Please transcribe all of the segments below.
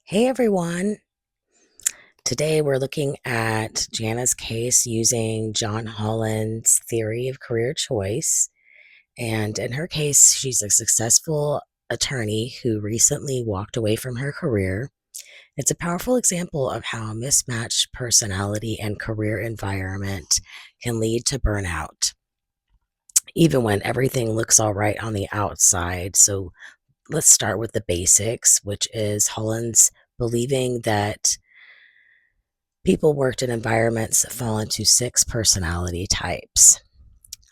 Hey everyone. Today we're looking at Jana's case using John Holland's theory of career choice. And in her case, she's a successful attorney who recently walked away from her career. It's a powerful example of how mismatched personality and career environment can lead to burnout, even when everything looks all right on the outside. So let's start with the basics, which is Holland's believing that people worked in environments that fall into six personality types,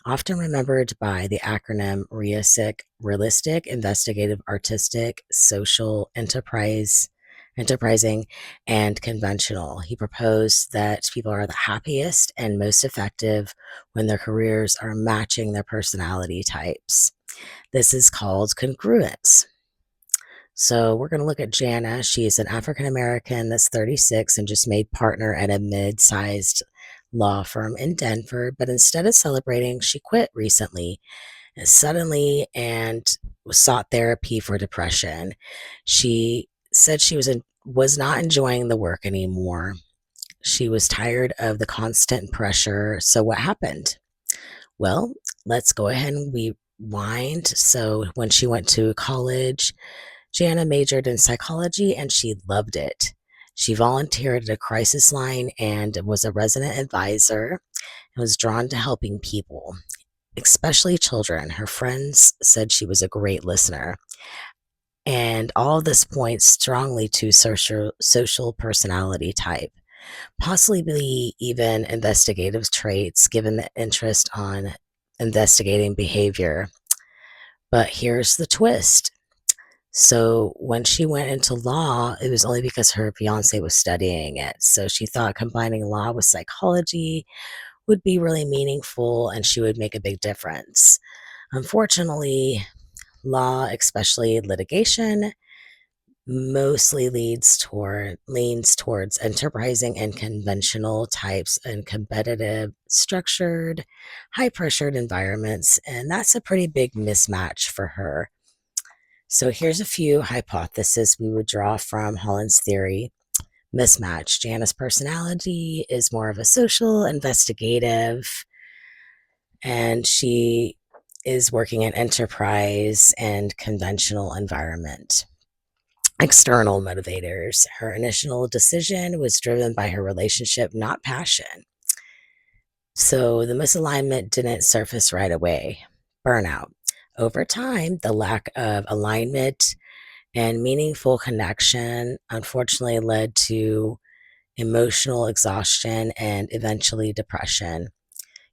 often remembered by the acronym REASIC: realistic, investigative, artistic, social, enterprising, and conventional. He proposed that people are the happiest and most effective when their careers are matching their personality types. This is called congruence. So we're going to look at Jana. She's an African American that's 36 and just made partner at a mid-sized law firm in Denver. But instead of celebrating, she quit recently suddenly and sought therapy for depression. She said she was not enjoying the work anymore. She was tired of the constant pressure. So what happened? Well, let's go ahead and rewind. So when she went to college, Jana majored in psychology and she loved it. She volunteered at a crisis line and was a resident advisor and was drawn to helping people, especially children. Her friends said she was a great listener. And all of this points strongly to social personality type, possibly even investigative traits, given the interest on investigating behavior. But here's the twist. So when she went into law, it was only because her fiance was studying it. So she thought combining law with psychology would be really meaningful and she would make a big difference. Unfortunately, law, especially litigation, mostly leans towards enterprising and conventional types and competitive, structured, high pressured environments. And that's a pretty big mismatch for her. So here's a few hypotheses we would draw from Holland's theory. Mismatch. Jana's personality is more of a social, investigative, and she is working in enterprise and conventional environment. External motivators. Her initial decision was driven by her relationship, not passion. So the misalignment didn't surface right away. Burnout. Over time, the lack of alignment and meaningful connection unfortunately led to emotional exhaustion and eventually depression.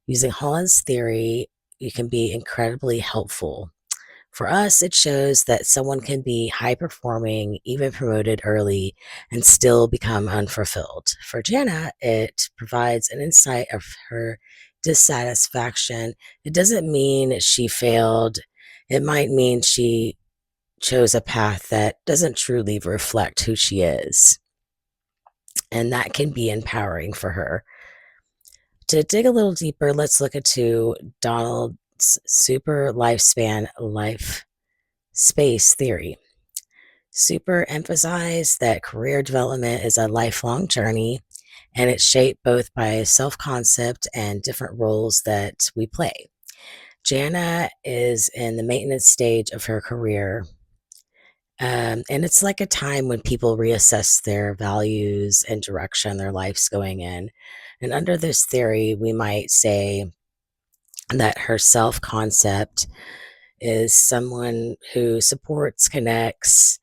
Using Holland's theory, it can be incredibly helpful. For us, it shows that someone can be high performing, even promoted early, and still become unfulfilled. For Jana, it provides an insight of her dissatisfaction. It doesn't mean she failed, it might mean she chose a path that doesn't truly reflect who she is. And that can be empowering for her. To dig a little deeper, let's look into Donald's super lifespan life space theory. Super emphasized that career development is a lifelong journey and it's shaped both by self concept and different roles that we play. Jana is in the maintenance stage of her career. And it's like a time when people reassess their values and direction their life's going in. And under this theory, we might say that her self concept is someone who supports, connects,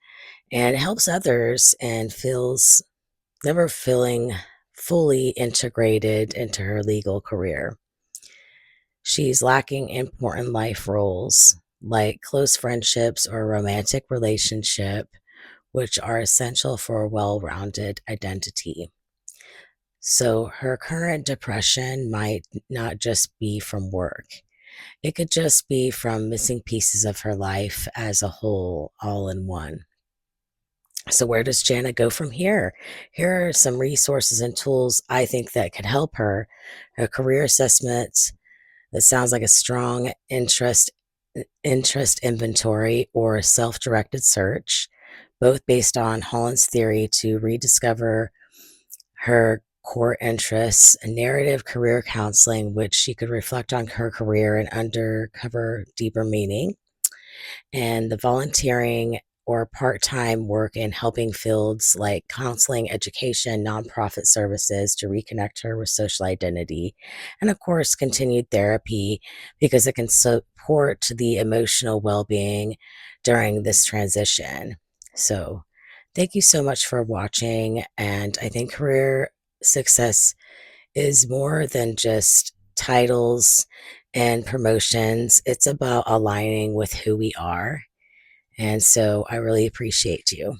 and helps others and feels never feeling fully integrated into her legal career. She's lacking important life roles like close friendships or romantic relationship, which are essential for a well rounded identity. So her current depression might not just be from work. It could just be from missing pieces of her life as a whole, all in one. So where does Jana go from here? Here are some resources and tools I think that could help her. Her career assessment that sounds like a strong interest inventory or self-directed search, both based on Holland's theory to rediscover her core interests, narrative career counseling, which she could reflect on her career and uncover deeper meaning, and the volunteering or part-time work in helping fields like counseling, education, nonprofit services to reconnect her with social identity, and of course, continued therapy because it can support the emotional well-being during this transition. So, thank you so much for watching, and I think career success is more than just titles and promotions. It's about aligning with who we are, and so I really appreciate you.